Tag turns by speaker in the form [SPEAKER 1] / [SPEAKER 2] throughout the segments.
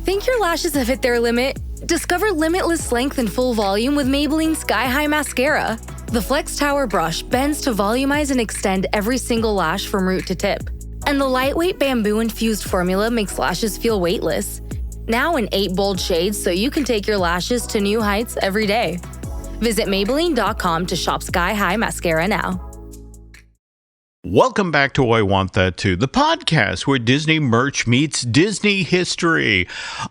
[SPEAKER 1] Think your lashes have hit their limit? Discover limitless length and full volume with Maybelline Sky High Mascara. The Flex Tower brush bends to volumize and extend every single lash from root to tip. And the lightweight bamboo-infused formula makes lashes feel weightless. Now in 8 bold shades so you can take your lashes to new heights every day. Visit Maybelline.com to shop Sky High Mascara now.
[SPEAKER 2] Welcome back to I Want That Too, the podcast where Disney merch meets Disney history.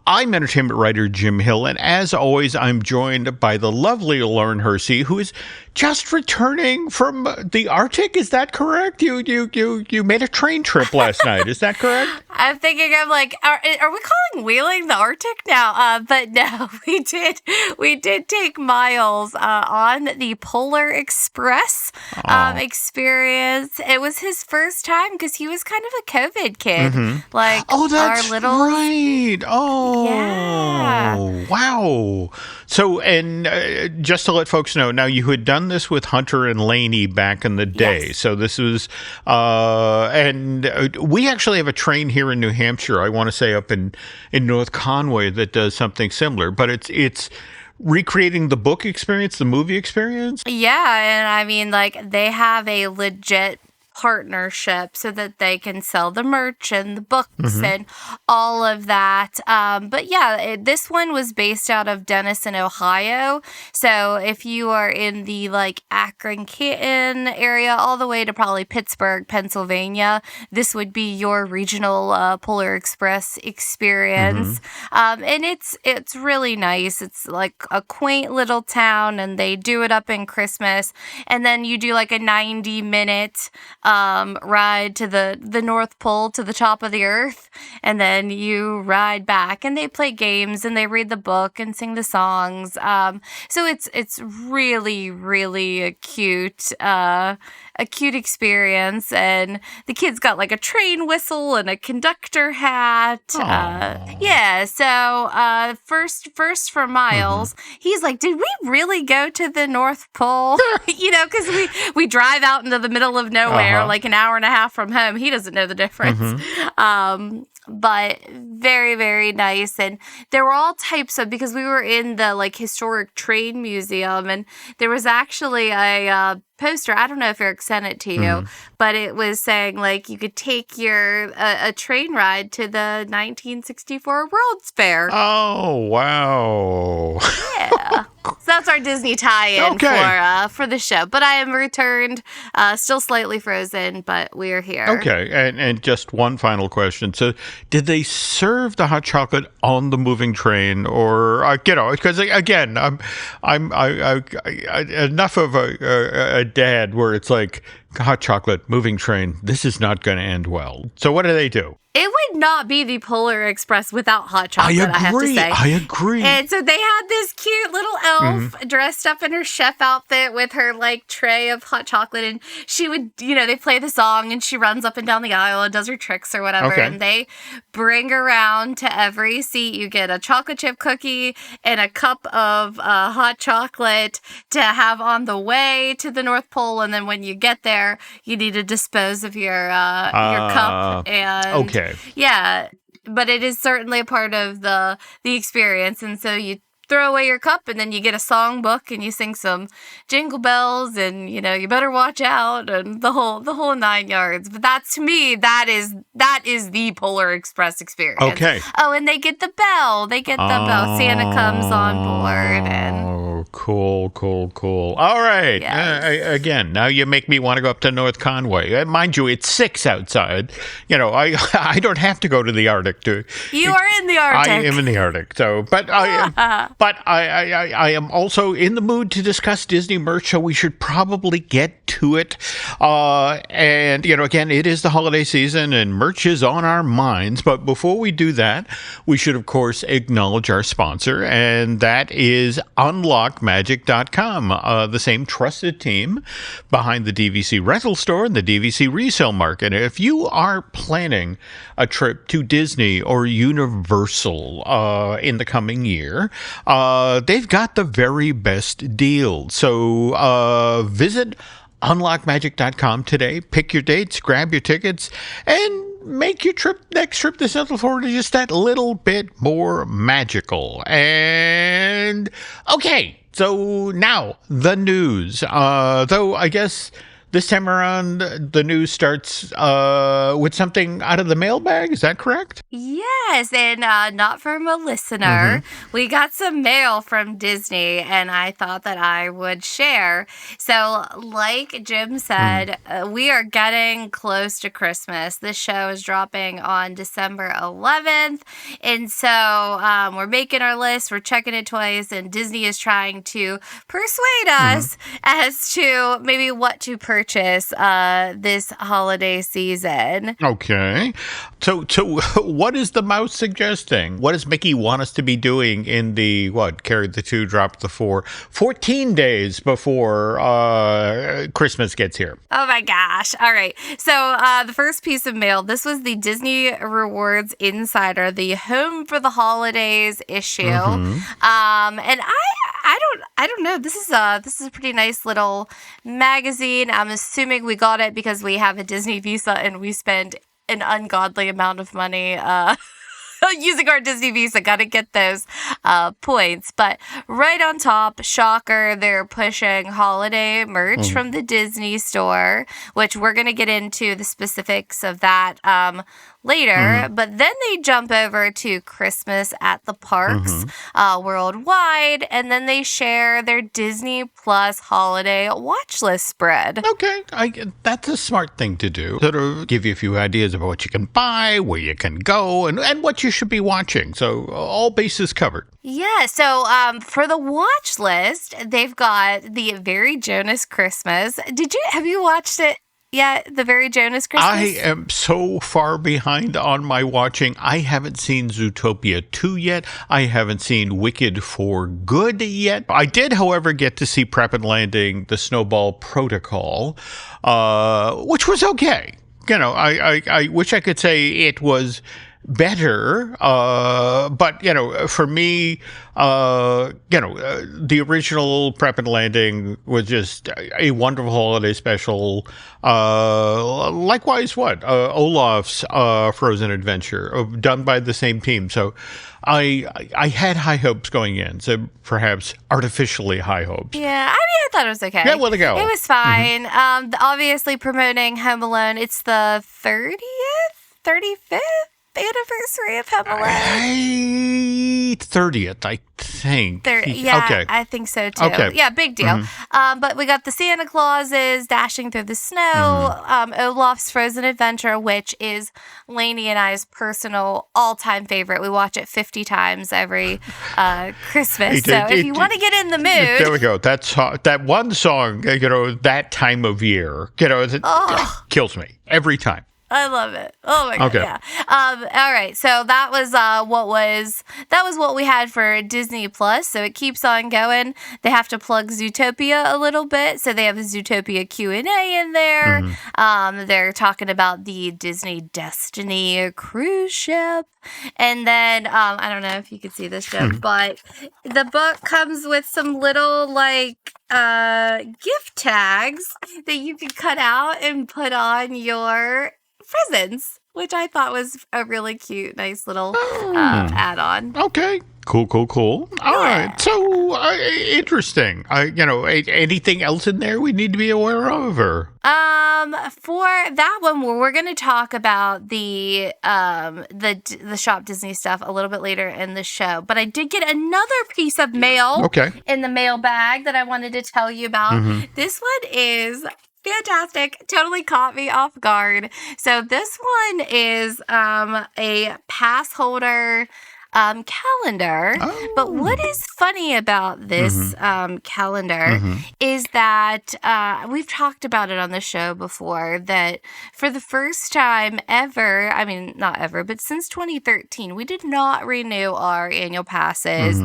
[SPEAKER 2] I'm entertainment writer Jim Hill, and as always, I'm joined by the lovely Lauren Hersey, who is just returning from the Arctic. Is that correct? You made a train trip last night. Is that correct?
[SPEAKER 3] I'm thinking, I'm like, are we calling wheeling the Arctic now? But no, we did take Miles on the Polar Express experience. It was his first time because he was kind of a COVID kid. Mm-hmm. Like,
[SPEAKER 2] that's
[SPEAKER 3] our little...
[SPEAKER 2] right. Oh,
[SPEAKER 3] yeah.
[SPEAKER 2] Wow. So, and just to let folks know, now you had done this with Hunter and Lainey back in the day. Yes. So this was, and we actually have a train here in New Hampshire, I want to say up in North Conway, that does something similar, but it's recreating the book experience, the movie experience.
[SPEAKER 3] Yeah, and I mean, like, they have a legit partnership so that they can sell the merch and the books and all of that. But yeah, this one was based out of Denison, Ohio. So if you are in the like Akron, Canton area, all the way to probably Pittsburgh, Pennsylvania, this would be your regional Polar Express experience. And it's really nice. It's like a quaint little town, and they do it up in Christmas. And then you do like a 90-minute ride to the North Pole, to the top of the earth, and then you ride back, and they play games and they read the book and sing the songs. So it's really, really a cute experience, and the kids got like a train whistle and a conductor hat. So first for Miles, he's like, did we really go to the North Pole? Because we drive out into the middle of nowhere, like an hour and a half from home. He doesn't know the difference. But very, very nice. And there were all types of, because we were in the like historic train museum, and there was actually a poster. I don't know if Eric sent it to you, but it was saying like you could take a train ride to the 1964 World's Fair.
[SPEAKER 2] Oh, wow.
[SPEAKER 3] Yeah. So that's our Disney tie-in for the show. But I am returned, still slightly frozen, but we're here.
[SPEAKER 2] Okay, and just one final question. So, did they serve the hot chocolate on the moving train, or because again, I'm enough of a dad where it's like hot chocolate, moving train. This is not going to end well. So, what do they do?
[SPEAKER 3] It would not be the Polar Express without hot chocolate, I have to say.
[SPEAKER 2] I agree.
[SPEAKER 3] And so they had this cute little elf dressed up in her chef outfit with her like tray of hot chocolate, and she would, they play the song and she runs up and down the aisle and does her tricks or whatever. Okay. And they bring around to every seat. You get a chocolate chip cookie and a cup of hot chocolate to have on the way to the North Pole. And then when you get there, you need to dispose of your cup. And yeah, but it is certainly a part of the experience. And so you throw away your cup, and then you get a song book, and you sing some jingle bells, and you better watch out, and the whole 9 yards. But that's, to me, that is the Polar Express experience.
[SPEAKER 2] Okay.
[SPEAKER 3] Oh, and they get the bell. Santa comes on board, and
[SPEAKER 2] cool. All right.
[SPEAKER 3] Yes.
[SPEAKER 2] Again, now you make me want to go up to North Conway. Mind you, it's 6 outside. I don't have to go to the Arctic to.
[SPEAKER 3] You are in the Arctic.
[SPEAKER 2] I am in the Arctic. So, but I am also in the mood to discuss Disney merch, so we should probably get to it. And again, it is the holiday season, and merch is on our minds. But before we do that, we should, of course, acknowledge our sponsor, and that is UnlockMagic.com, the same trusted team behind the DVC rental store and the DVC resale market. If you are planning a trip to Disney or Universal in the coming year, they've got the very best deals. So visit UnlockMagic.com today, pick your dates, grab your tickets, and make your next trip to Central Florida just that little bit more magical. And okay, so now the news. Though I guess this time around the news starts with something out of the mailbag. Is that correct?
[SPEAKER 3] Yes, and not from a listener. We got some mail from Disney, and I thought that I would share. So, like Jim said, we are getting close to Christmas. This show is dropping on December 11th, and so we're making our list. We're checking it twice, and Disney is trying to persuade us as to maybe what to purchase this holiday season.
[SPEAKER 2] Okay. So what is the mouse suggesting? What does Mickey want us to be doing in the, carry the 2, drop the 4, 14 days before Christmas gets here?
[SPEAKER 3] Oh my gosh. All right. So the first piece of mail, this was the Disney Rewards Insider, the Home for the Holidays issue. And I don't know. This is a pretty nice little magazine. I'm assuming we got it because we have a Disney Visa and we spend an ungodly amount of money using our Disney Visa. Got to get those points. But right on top, shocker, they're pushing holiday merch from the Disney store, which we're going to get into the specifics of that later. But then they jump over to Christmas at the parks worldwide, and then they share their Disney Plus holiday watch list spread.
[SPEAKER 2] Okay, that's a smart thing to do. Sort of give you a few ideas about what you can buy, where you can go, and what you should be watching. So all bases covered.
[SPEAKER 3] Yeah, so for the watch list, they've got the Very Jonas Christmas. Have you watched it? Yeah, the Very Jonas Christmas?
[SPEAKER 2] I am so far behind on my watching. I haven't seen Zootopia 2 yet. I haven't seen Wicked for Good yet. I did, however, get to see Prep and Landing, The Snowball Protocol, which was okay. I wish I could say it was better, but for me, the original Prep and Landing was just a wonderful holiday special. Likewise, Olaf's Frozen Adventure, done by the same team. So I had high hopes going in, so perhaps artificially high hopes.
[SPEAKER 3] Yeah, I thought it was okay.
[SPEAKER 2] Yeah, well, to go.
[SPEAKER 3] It was fine. Obviously promoting Home Alone. It's the 35th anniversary of Home Alone.
[SPEAKER 2] 30th, I think.
[SPEAKER 3] Okay. I think so too.
[SPEAKER 2] Okay.
[SPEAKER 3] Yeah, big deal. But we got the Santa Clauses dashing through the snow, Olaf's Frozen Adventure, which is Lainey and I's personal all-time favorite. We watch it 50 times every Christmas. So if you want to get in the mood.
[SPEAKER 2] There we go. That one song, that time of year, it kills me every time.
[SPEAKER 3] I love it. Oh my God.
[SPEAKER 2] Okay.
[SPEAKER 3] Yeah. All right. So that was what we had for Disney Plus. So it keeps on going. They have to plug Zootopia a little bit. So they have a Zootopia Q&A in there. They're talking about the Disney Destiny cruise ship. And then, I don't know if you can see this, Jim, but the book comes with some little gift tags that you can cut out and put on your presents, which I thought was a really cute, nice little add-on.
[SPEAKER 2] Okay. Cool. All right. So, interesting. Anything else in there we need to be aware of? Or?
[SPEAKER 3] For that one, we're going to talk about the Shop Disney stuff a little bit later in the show. But I did get another piece of mail in the mail bag that I wanted to tell you about. This one is fantastic. Totally caught me off guard. So this one is a pass holder calendar. But what is funny about this calendar is that we've talked about it on the show before, that for the first time ever, I mean, not ever, but since 2013, we did not renew our annual passes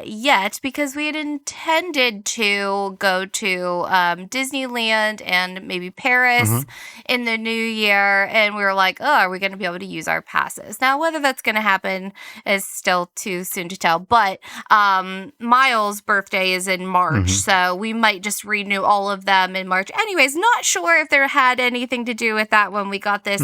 [SPEAKER 3] yet, because we had intended to go to Disneyland and maybe Paris in the new year. And we were like, oh, are we going to be able to use our passes? Now, whether that's going to happen is still too soon to tell. But Miles' birthday is in March, so we might just renew all of them in March. Anyways, not sure if there had anything to do with that when we got this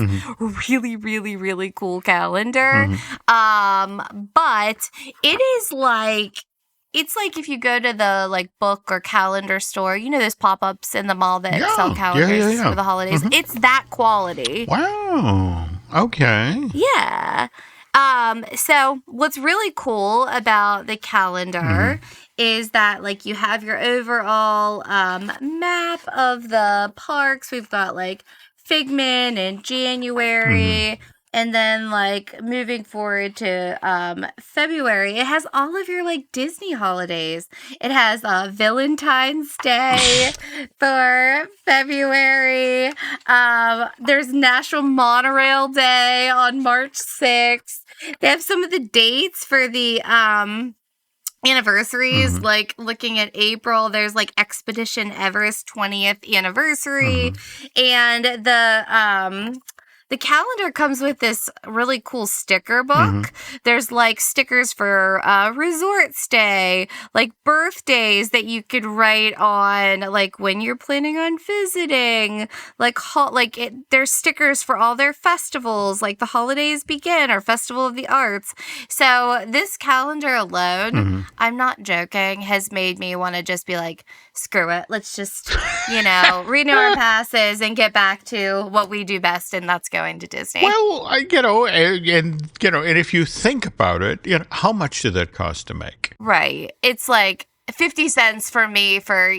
[SPEAKER 3] really, really, really cool calendar. But it is like, it's like if you go to the like book or calendar store, you know, those pop-ups in the mall that sell calendars for the holidays. It's that quality.
[SPEAKER 2] Wow. Okay.
[SPEAKER 3] Yeah. So what's really cool about the calendar is that like you have your overall map of the parks. We've got like Figment in January. And then, like, moving forward to February, it has all of your, like, Disney holidays. It has Valentine's Day for February. There's National Monorail Day on March 6th. They have some of the dates for the anniversaries, like looking at April, there's like Expedition Everest 20th anniversary. And the calendar comes with this really cool sticker book. There's like stickers for resort stay, like birthdays that you could write on, like when you're planning on visiting, like there's stickers for all their festivals, like the Holidays Begin or Festival of the Arts. So this calendar alone, I'm not joking, has made me want to just be like, screw it. Let's just, renew our passes and get back to what we do best, and that's going to Disney.
[SPEAKER 2] Well, and if you think about it, how much did that cost to make?
[SPEAKER 3] Right. It's like 50 cents for me for,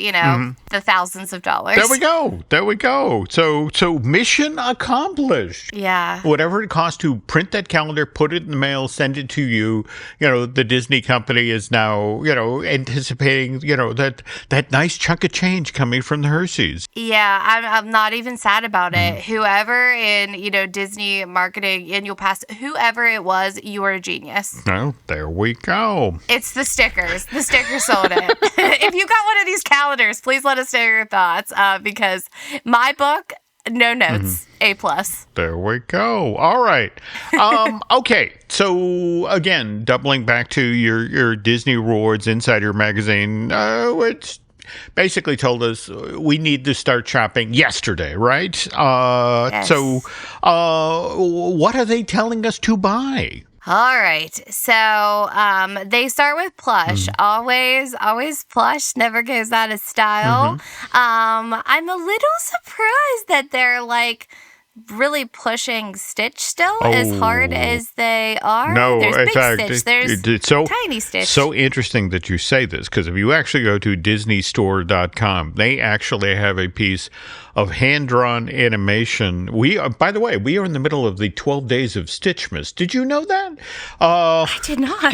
[SPEAKER 3] the thousands of dollars.
[SPEAKER 2] There we go. So mission accomplished.
[SPEAKER 3] Yeah.
[SPEAKER 2] Whatever it costs to print that calendar, put it in the mail, send it to you, the Disney company is now, anticipating, that nice chunk of change coming from the Hershey's.
[SPEAKER 3] Yeah, I'm not even sad about it. Whoever in, Disney marketing, annual pass, whoever it was, you are a genius.
[SPEAKER 2] Oh, there we go.
[SPEAKER 3] It's the stickers. The stickers sold it. If you got one of these calendars, please let us know your thoughts, because my book, no notes, A+.
[SPEAKER 2] There we go. All right. Okay. So again, doubling back to your Disney Rewards Insider magazine, which basically told us we need to start shopping yesterday, right?
[SPEAKER 3] Yes.
[SPEAKER 2] So what are they telling us to buy?
[SPEAKER 3] All right. So they start with plush. Always plush. Never goes out of style. I'm a little surprised that they're like really pushing Stitch still as hard as they are.
[SPEAKER 2] No,
[SPEAKER 3] there's
[SPEAKER 2] in
[SPEAKER 3] big
[SPEAKER 2] fact,
[SPEAKER 3] Stitch. There's
[SPEAKER 2] it's so
[SPEAKER 3] tiny Stitch.
[SPEAKER 2] So interesting that you say this, because if you actually go to DisneyStore.com, they actually have a piece of hand-drawn animation. By the way, we are in the middle of the 12 days of Stitchmas. Did you know that?
[SPEAKER 3] I did not.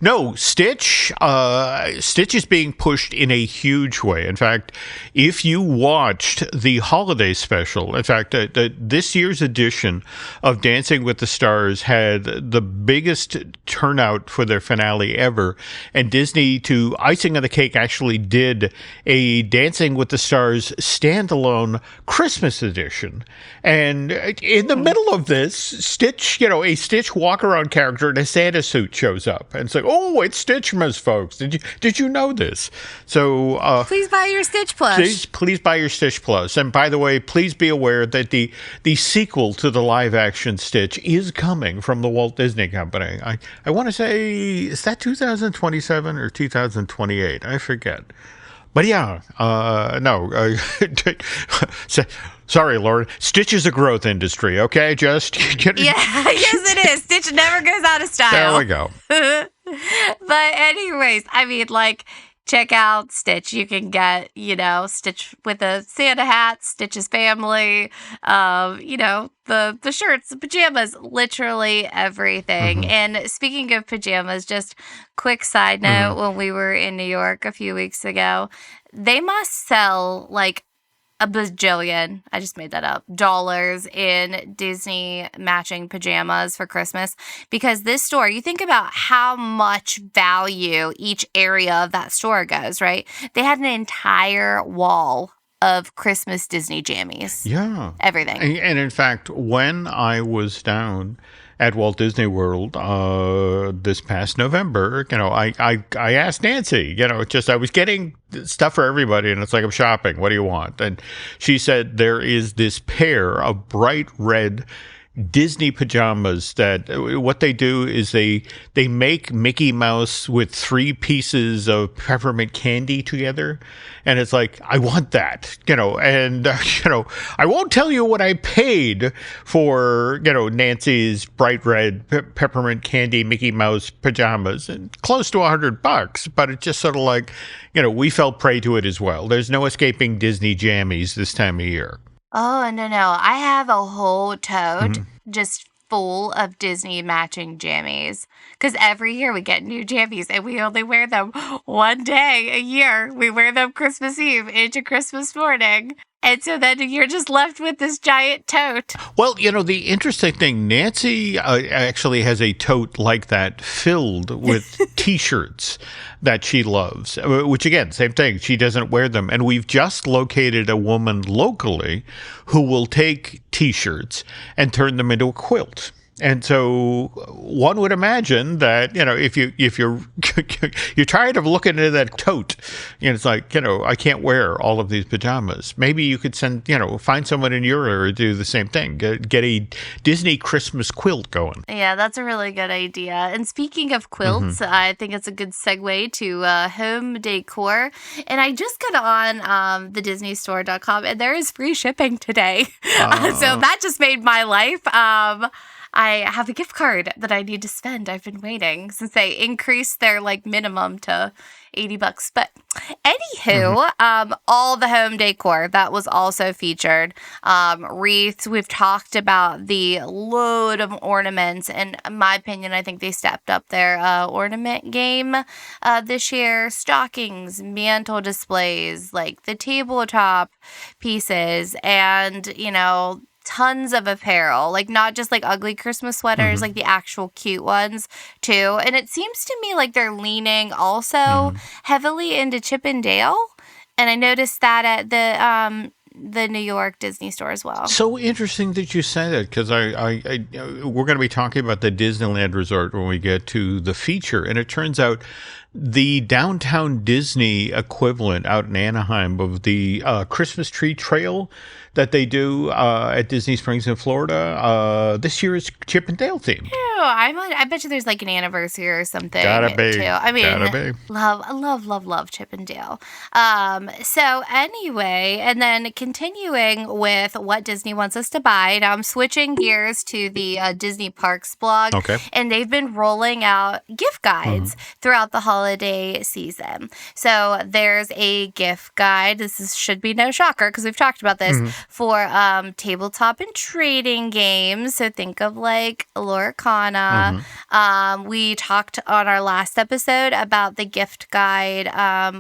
[SPEAKER 2] No, Stitch is being pushed in a huge way. In fact, if you watched the holiday special, in fact, this year's edition of Dancing with the Stars had the biggest turnout for their finale ever, and Disney, to icing on the cake, actually did a Dancing with the Stars standalone Christmas edition. And in the middle of this, Stitch, a Stitch walk-around character in a Santa suit shows up, and it's like, oh, it's Stitchmas, folks. Did you know this? So
[SPEAKER 3] please buy your Stitch Plus.
[SPEAKER 2] Please buy your Stitch Plus. And by the way, please be aware that the sequel to the live-action Stitch is coming from the Walt Disney Company. I want to say, is that 2027 or 2028? I forget. But yeah, no. Sorry, Lauren. Stitch is a growth industry, okay? Just
[SPEAKER 3] yes, it is. Stitch never goes out of style.
[SPEAKER 2] There we go.
[SPEAKER 3] But anyways, check out Stitch. You can get, Stitch with a Santa hat, Stitch's family, the shirts, the pajamas, literally everything. And speaking of pajamas, just quick side note, when we were in New York a few weeks ago, they must sell like a bajillion, I just made that up, dollars in Disney matching pajamas for Christmas. Because this store, you think about how much value each area of that store goes, right? They had an entire wall of Christmas Disney jammies.
[SPEAKER 2] Yeah.
[SPEAKER 3] Everything.
[SPEAKER 2] And in fact, when I was down at Walt Disney World this past November, I asked Nancy, I was getting stuff for everybody, and it's like, I'm shopping. What do you want? And she said there is this pair of bright red Disney pajamas that what they do is they make Mickey Mouse with 3 pieces of peppermint candy together, and it's like, I want that, and I won't tell you what I paid for Nancy's bright red peppermint candy Mickey Mouse pajamas, and close to $100, but it's just sort of like, we fell prey to it as well. There's no escaping Disney jammies this time of year.
[SPEAKER 3] Oh, no. I have a whole tote just full of Disney matching jammies. Because every year we get new jammies and we only wear them one day a year. We wear them Christmas Eve into Christmas morning. And so then you're just left with this giant tote.
[SPEAKER 2] Well, the interesting thing, Nancy actually has a tote like that filled with T-shirts that she loves, which, again, same thing. She doesn't wear them. And we've just located a woman locally who will take T-shirts and turn them into a quilt. And so one would imagine that, if you're you're tired of looking into that tote, it's like, I can't wear all of these pajamas. Maybe you could find someone in your area to do the same thing. Get a Disney Christmas quilt going.
[SPEAKER 3] Yeah, that's a really good idea. And speaking of quilts, I think it's a good segue to home decor. And I just got on the DisneyStore.com, and there is free shipping today. So that just made my life. I have a gift card that I need to spend. I've been waiting since they increased their minimum to $80. But anywho, all the home decor that was also featured. Wreaths. We've talked about the load of ornaments. In my opinion, I think they stepped up their ornament game this year. Stockings, mantle displays, the tabletop pieces, and tons of apparel, not just ugly Christmas sweaters, the actual cute ones too. And it seems to me like they're leaning also heavily into Chip and Dale. And I noticed that at the New York Disney store as well.
[SPEAKER 2] So interesting that you say that, because we're going to be talking about the Disneyland Resort when we get to the feature. And it turns out the downtown Disney equivalent out in Anaheim of the Christmas tree trail that they do at Disney Springs in Florida, this year is Chip and Dale themed.
[SPEAKER 3] I bet you there's an anniversary or something.
[SPEAKER 2] Gotta be.
[SPEAKER 3] Too. I mean,
[SPEAKER 2] gotta be.
[SPEAKER 3] love Chip and Dale. So anyway, and then continuing with what Disney wants us to buy. Now I'm switching gears to the Disney Parks blog.
[SPEAKER 2] Okay.
[SPEAKER 3] And they've been rolling out gift guides throughout the holiday season. So there's a gift guide. This should be no shocker because we've talked about this for tabletop and trading games. So think of Lorcana. We talked on our last episode about the gift guide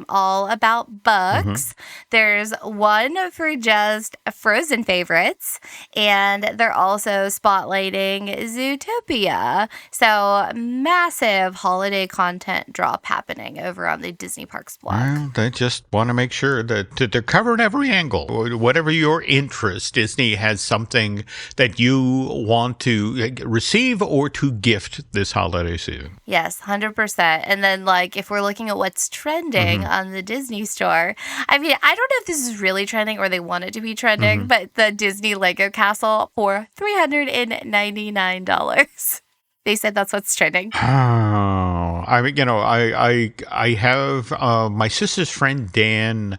[SPEAKER 3] all about books. There's one for just Frozen favorites, and they're also spotlighting Zootopia. So massive holiday content drop happening over on the Disney Parks blog.
[SPEAKER 2] Well, they just want to make sure that they're covering every angle. Whatever your interest, Disney has something that you want to receive or to gift this holiday season.
[SPEAKER 3] Yes, 100%. And then, if we're looking at what's trending on the Disney store, I mean, I don't know if this is really trending or they want it to be trending, but the Disney Lego Castle for $399. They said that's what's trending.
[SPEAKER 2] Oh, I mean, I have my sister's friend Dan,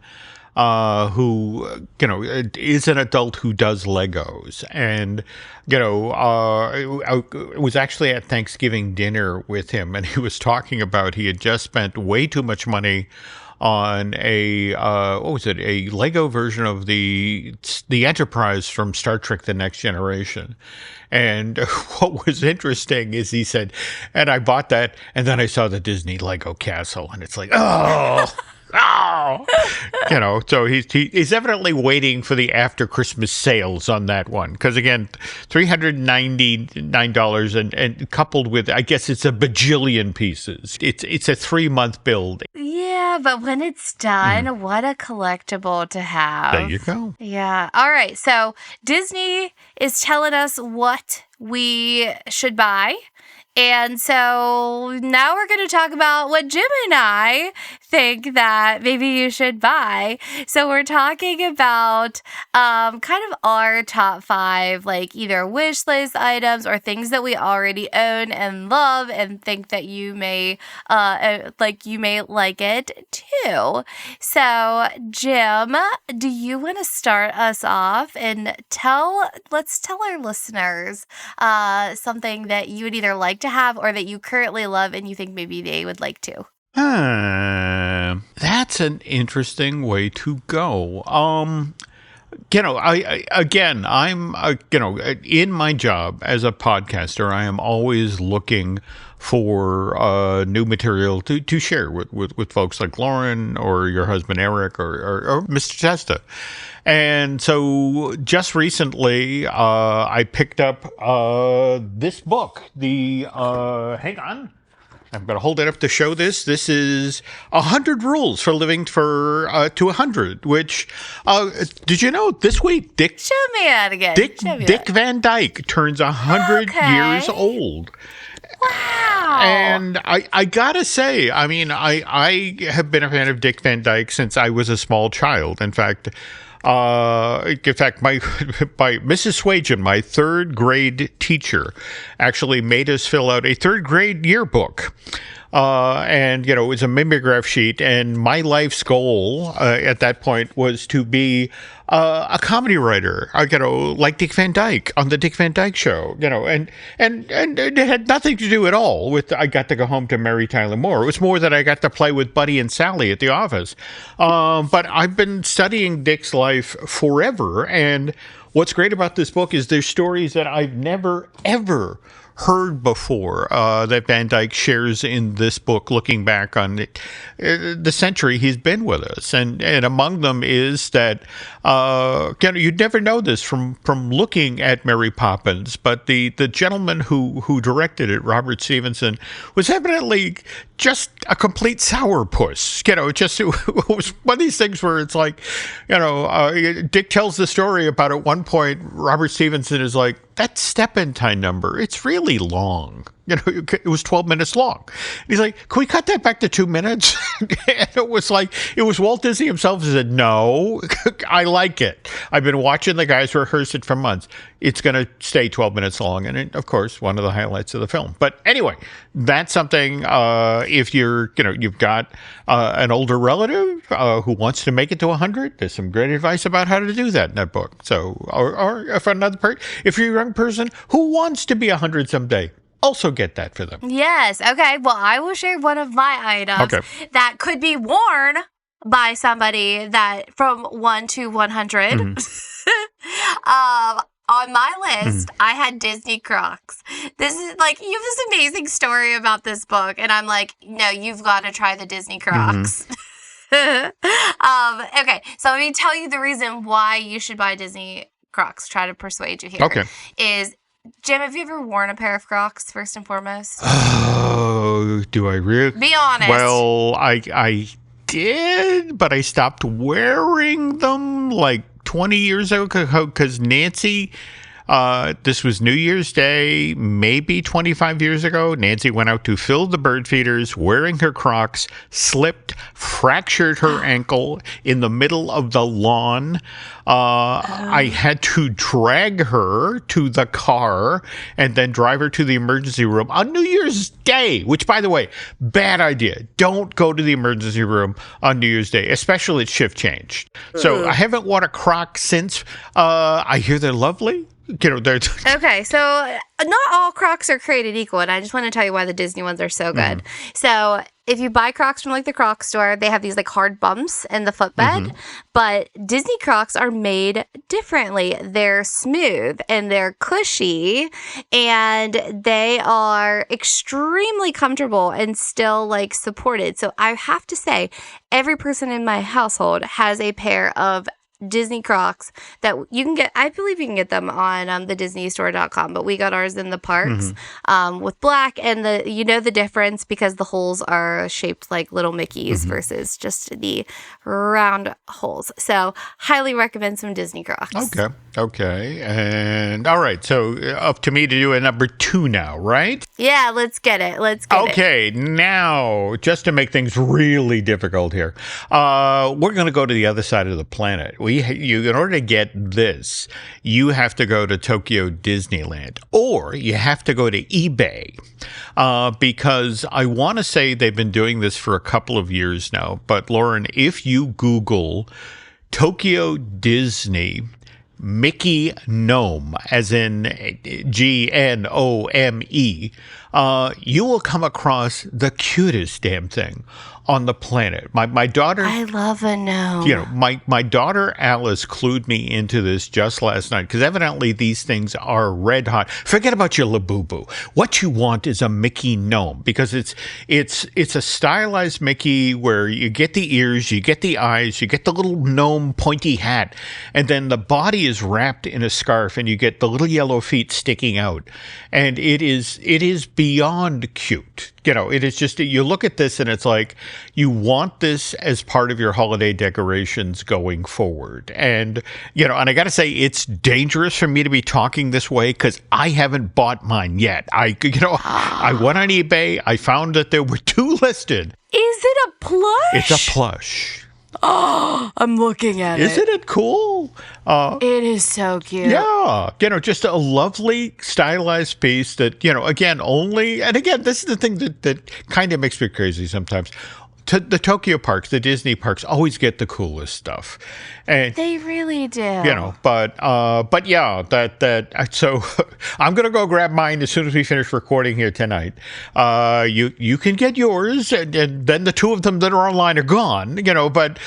[SPEAKER 2] who, is an adult who does Legos. And, I was actually at Thanksgiving dinner with him, and he was talking about he had just spent way too much money on a Lego version of the Enterprise from Star Trek: The Next Generation. And what was interesting is he said, and I bought that, and then I saw the Disney Lego Castle, and it's like, oh. Oh, so he's evidently waiting for the after Christmas sales on that one. Because again, $399 and coupled with, I guess it's a bajillion pieces. It's a 3-month build.
[SPEAKER 3] Yeah, but when it's done, what a collectible to have.
[SPEAKER 2] There you go.
[SPEAKER 3] Yeah. All right. So Disney is telling us what we should buy. And so now we're going to talk about what Jim and I think that maybe you should buy. So we're talking about kind of our top 5, like either wish list items or things that we already own and love and think that you may like it too. So Jim, do you want to start us off and let's tell our listeners something that you would either like to have or that you currently love and you think maybe they would like to?
[SPEAKER 2] That's an interesting way to go. I'm in my job as a podcaster, I am always looking for new material to share with folks like Lauren or your husband Eric or Mr. Testa. And so just recently, I picked up this book. Hang on. I'm going to hold it up to show this. This is 100 Rules for Living to 100, which, did you know this week,
[SPEAKER 3] Show me that again.
[SPEAKER 2] Dick Van Dyke turns 100 years old.
[SPEAKER 3] Wow.
[SPEAKER 2] And I gotta say, I mean, I have been a fan of Dick Van Dyke since I was a small child. In fact, my Mrs. Swajan, my 3rd grade teacher, actually made us fill out a 3rd grade yearbook. And, it was a mimeograph sheet, and my life's goal at that point was to be a comedy writer, like Dick Van Dyke on the Dick Van Dyke Show, and it had nothing to do at all with I got to go home to Mary Tyler Moore. It was more that I got to play with Buddy and Sally at the office. But I've been studying Dick's life forever, and what's great about this book is there's stories that I've never, ever heard before that Van Dyke shares in this book, looking back on the century he's been with us. And among them is that, you'd never know this from looking at Mary Poppins, but the gentleman who directed it, Robert Stevenson, was evidently just a complete sourpuss. It was one of these things where it's like, Dick tells the story about at one point, Robert Stevenson is like, that Stepentine number, it's really long. It was 12 minutes long. And he's like, can we cut that back to 2 minutes? And it was Walt Disney himself who said, no, I like it. I've been watching the guys rehearse it for months. It's going to stay 12 minutes long. And it, of course, one of the highlights of the film. But anyway, that's something, if you've got an older relative who wants to make it to 100, there's some great advice about how to do that in that book. So, or if if you're a young person who wants to be 100 someday, also get that for them.
[SPEAKER 3] Yes. Okay. Well, I will share one of my items that could be worn by somebody that from 1 to 100. Mm-hmm. On my list, I had Disney Crocs. This is like, you have this amazing story about this book. And I'm like, no, you've got to try the Disney Crocs. Mm-hmm. Okay. So let me tell you the reason why you should buy Disney Crocs. Try to persuade you here.
[SPEAKER 2] Okay.
[SPEAKER 3] Jim, have you ever worn a pair of Crocs, first and foremost?
[SPEAKER 2] Oh, do I really?
[SPEAKER 3] Be honest.
[SPEAKER 2] Well, I did, but I stopped wearing them like 20 years ago because Nancy, this was New Year's Day, maybe 25 years ago. Nancy went out to fill the bird feeders wearing her Crocs, slipped, fractured her ankle in the middle of the lawn. I had to drag her to the car and then drive her to the emergency room on New Year's Day, which, by the way, bad idea. Don't go to the emergency room on New Year's Day, especially at shift change. So I haven't worn a Croc since. I hear they're lovely. There's
[SPEAKER 3] Okay, so not all Crocs are created equal, and I just want to tell you why the Disney ones are so good. So if you buy Crocs from like the Crocs store, they have these like hard bumps in the footbed, but Disney Crocs are made differently. They're smooth and they're cushy, and they are extremely comfortable and still like supported. So I have to say, every person in my household has a pair of Disney Crocs that you can get. I believe you can get them on the DisneyStore.com, but we got ours in the parks with black, and the difference because the holes are shaped like little Mickeys versus just the round holes. So highly recommend some Disney Crocs.
[SPEAKER 2] Okay. And all right, so up to me to do a number 2 now, right?
[SPEAKER 3] Yeah, let's get it.
[SPEAKER 2] Okay, now, just to make things really difficult here, we're going to go to the other side of the planet. In order to get this, you have to go to Tokyo Disneyland, or you have to go to eBay, because I want to say they've been doing this for a couple of years now. But Lauren, if you Google Tokyo Disney Mickey Gnome, as in GNOME, you will come across the cutest damn thing on the planet. My daughter...
[SPEAKER 3] I love a gnome.
[SPEAKER 2] My daughter Alice clued me into this just last night, because evidently these things are red hot. Forget about your Labubu. What you want is a Mickey gnome, because it's a stylized Mickey where you get the ears, you get the eyes, you get the little gnome pointy hat, and then the body is wrapped in a scarf, and you get the little yellow feet sticking out. And it is beyond cute. It is just, you look at this and it's like, you want this as part of your holiday decorations going forward. And, and I got to say, it's dangerous for me to be talking this way because I haven't bought mine yet. I went on eBay. I found that there were 2 listed.
[SPEAKER 3] Is it a plush?
[SPEAKER 2] It's a plush.
[SPEAKER 3] Oh, I'm looking at it.
[SPEAKER 2] Isn't it cool?
[SPEAKER 3] It is so cute.
[SPEAKER 2] Yeah. Just a lovely stylized piece that, again, this is the thing that kind of makes me crazy sometimes. The Tokyo parks, the Disney parks always get the coolest stuff. And
[SPEAKER 3] they really do.
[SPEAKER 2] But yeah, so I'm going to go grab mine as soon as we finish recording here tonight. You can get yours, and then the 2 of them that are online are gone, but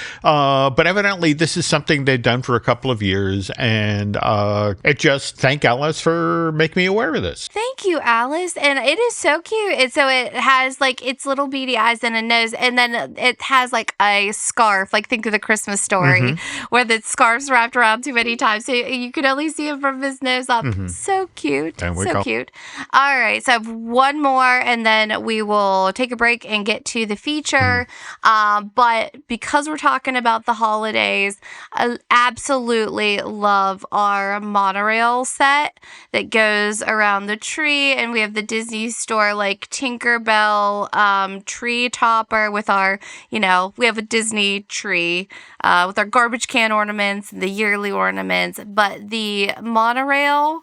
[SPEAKER 2] evidently this is something they've done for a couple of years, and thank Alice for making me aware of this.
[SPEAKER 3] Thank you, Alice. And it is so cute. It has like its little beady eyes and a nose, and then it has like a scarf, like think of the Christmas Story, where the scarf's wrapped around too many times, so you can only see him from his nose up. So cute. Cute. All right, so I have one more, and then we will take a break and get to the feature. But because we're talking about the holidays, I absolutely love our monorail set that goes around the tree, and we have the Disney Store like Tinkerbell tree topper with our, we have a Disney tree with our garbage can ornaments and the yearly ornaments, but the monorail,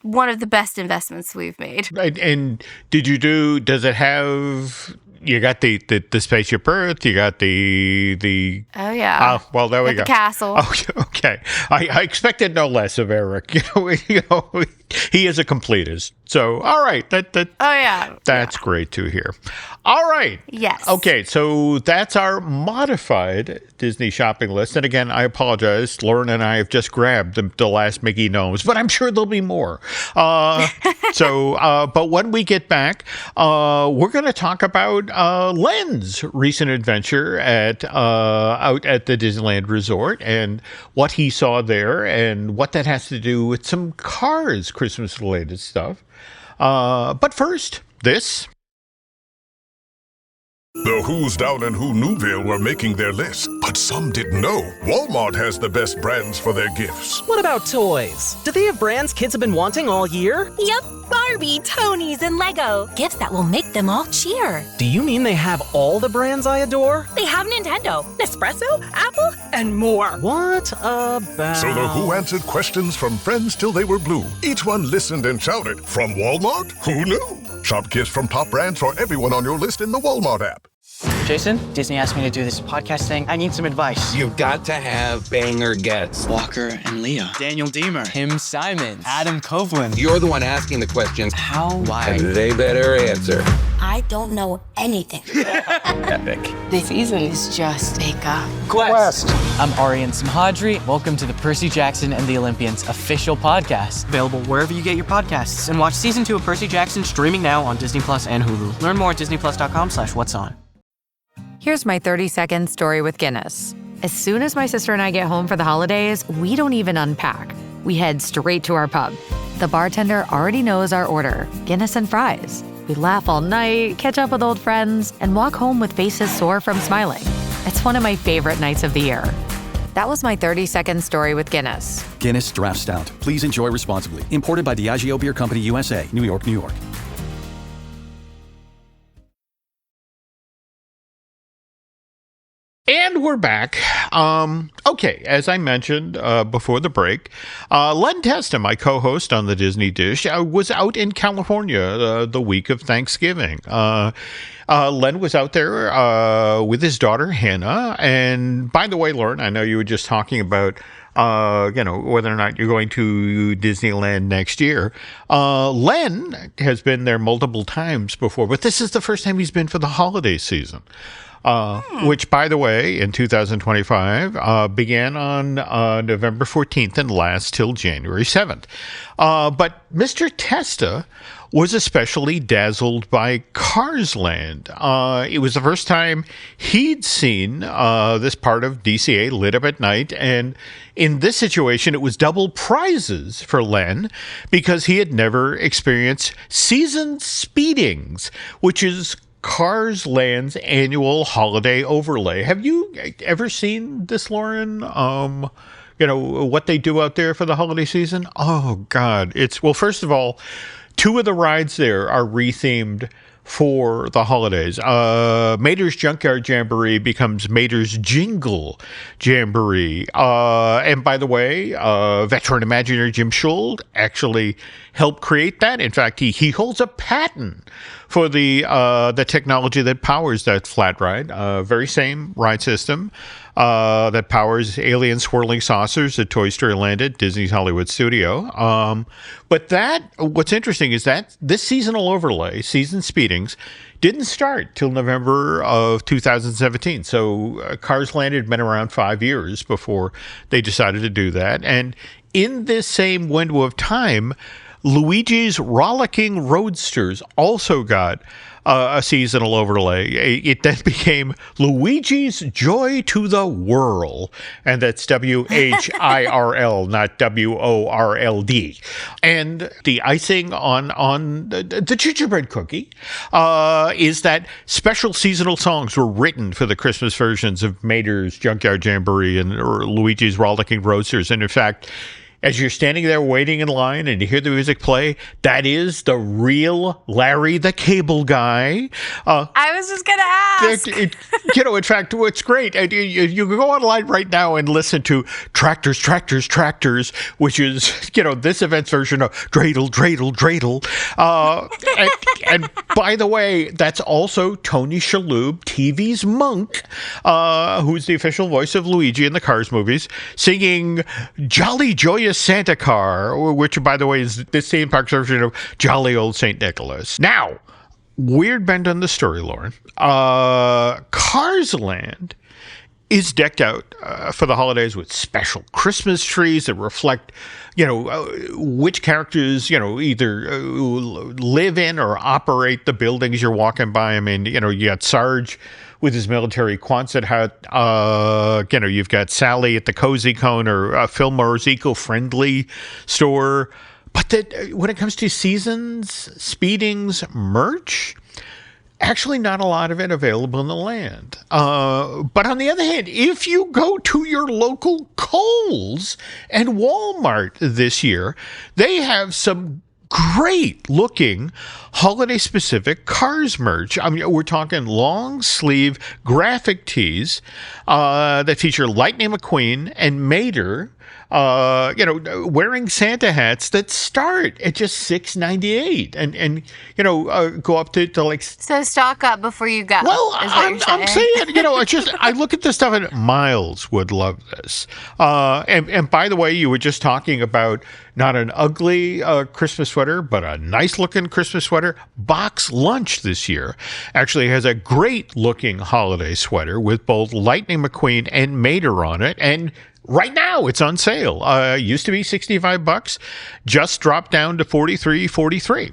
[SPEAKER 3] one of the best investments we've made.
[SPEAKER 2] And does it have... You got the spaceship Earth. You got the.
[SPEAKER 3] Oh yeah.
[SPEAKER 2] Well, there we go.
[SPEAKER 3] The castle.
[SPEAKER 2] Oh, okay. I expected no less of Eric. He is a completist. So all right.
[SPEAKER 3] Oh yeah.
[SPEAKER 2] That's great to hear. All right.
[SPEAKER 3] Yes.
[SPEAKER 2] Okay. So that's our modified Disney shopping list. And again, I apologize. Lauren and I have just grabbed the last Mickey Gnomes, but I'm sure there'll be more. But when we get back, we're going to talk about Len's recent adventure out at the Disneyland Resort and what he saw there and what that has to do with some Cars Christmas-related stuff. But first, this.
[SPEAKER 4] The Who's Down in Who Newville were making their list, but some didn't know Walmart has the best brands for their gifts.
[SPEAKER 5] What about toys? Do they have brands kids have been wanting all year?
[SPEAKER 6] Yep, Barbie, Tony's, and Lego. Gifts that will make them all cheer.
[SPEAKER 5] Do you mean they have all the brands I adore?
[SPEAKER 6] They have Nintendo, Nespresso, Apple, and more.
[SPEAKER 5] What about...
[SPEAKER 4] So the Who answered questions from friends till they were blue. Each one listened and shouted, from Walmart? Who knew? Shop gifts from top brands for everyone on your list in the Walmart app.
[SPEAKER 7] Jason, Disney asked me to do this podcast thing. I need some advice.
[SPEAKER 8] You've got to have banger gets.
[SPEAKER 7] Walker and Leah. Daniel Deemer. Tim Simons. Adam Copeland.
[SPEAKER 8] You're the one asking the questions.
[SPEAKER 7] How? Why?
[SPEAKER 8] And they better answer.
[SPEAKER 6] I don't know anything.
[SPEAKER 8] Epic.
[SPEAKER 6] This season is just makeup.
[SPEAKER 7] Quest. I'm Arian Samhadri. Welcome to the Percy Jackson and the Olympians official podcast. Available wherever you get your podcasts. And watch season 2 of Percy Jackson streaming now on Disney Plus and Hulu. Learn more at disneyplus.com/whatson.
[SPEAKER 1] Here's my 30-second story with Guinness. As soon as my sister and I get home for the holidays, we don't even unpack. We head straight to our pub. The bartender already knows our order, Guinness and fries. We laugh all night, catch up with old friends, and walk home with faces sore from smiling. It's one of my favorite nights of the year. That was my 30-second story with Guinness.
[SPEAKER 9] Guinness Draft Stout. Please enjoy responsibly. Imported by Diageo Beer Company, USA, New York, New York.
[SPEAKER 2] And we're back. Okay, as I mentioned before the break, Len Testa, my co-host on the Disney Dish, was out in California the week of Thanksgiving. Len was out there with his daughter, Hannah. And by the way, Lauren, I know you were just talking about whether or not you're going to Disneyland next year. Len has been there multiple times before, but this is the first time he's been for the holiday season. Which, by the way, in 2025, began on November 14th and lasts till January 7th. But Mr. Testa was especially dazzled by Cars Land. It was the first time he'd seen this part of DCA lit up at night, and in this situation, it was double prizes for Len because he had never experienced season speedings, which is Cars Land's annual holiday overlay. Have you ever seen this, Lauren? What they do out there for the holiday season? Oh, God. Well, first of all, 2 of the rides there are rethemed for the holidays. Mater's Junkyard Jamboree becomes Mater's Jingle Jamboree. And by the way, veteran Imagineer Jim Schuld actually helped create that. In fact, he holds a patent for the technology that powers that flat ride. Very same ride system that powers alien swirling saucers at Toy Story Land at Disney's Hollywood Studio. But what's interesting is that this seasonal overlay, season speedings, didn't start till November of 2017. So Cars Land had been around 5 years before they decided to do that. And in this same window of time, Luigi's Rollicking Roadsters also got a seasonal overlay. It then became Luigi's Joy to the Whirl, and that's WHIRL, not WORLD. And the icing on the gingerbread cookie is that special seasonal songs were written for the Christmas versions of Mater's Junkyard Jamboree or Luigi's Rollicking Roadsters. And in fact, as you're standing there waiting in line and you hear the music play, that is the real Larry the Cable Guy.
[SPEAKER 3] I was just going to ask.
[SPEAKER 2] In fact, what's great, you can go online right now and listen to Tractors, Tractors, Tractors, which is, this event's version of Dreidel, Dreidel, Dreidel. And by the way, that's also Tony Shalhoub, TV's Monk, who's the official voice of Luigi in the Cars movies, singing Jolly Joyous Santa Car, which, by the way, is this theme park's version of Jolly Old St. Nicholas. Now, weird bend on the story, Lauren. Cars Land is decked out for the holidays with special Christmas trees that reflect, which characters, either live in or operate the buildings you're walking by. I mean, you got Sarge with his military Quonset hut. You've got Sally at the Cozy Cone or Fillmore's eco-friendly store. But when it comes to seasons, speedings, merch, actually not a lot of it available in the land. But on the other hand, if you go to your local Kohl's and Walmart this year, they have some great looking holiday specific Cars merch. I mean, we're talking long sleeve graphic tees that feature Lightning McQueen and Mater wearing Santa hats that start at just $6.98 and go up to like.
[SPEAKER 3] So stock up before you go.
[SPEAKER 2] Well, I'm saying, I look at this stuff and Miles would love this. And by the way, you were just talking about not an ugly Christmas sweater, but a nice looking Christmas sweater. Box Lunch this year actually has a great looking holiday sweater with both Lightning McQueen and Mater on it. And right now it's on sale. Used to be $65, just dropped down to $43.43.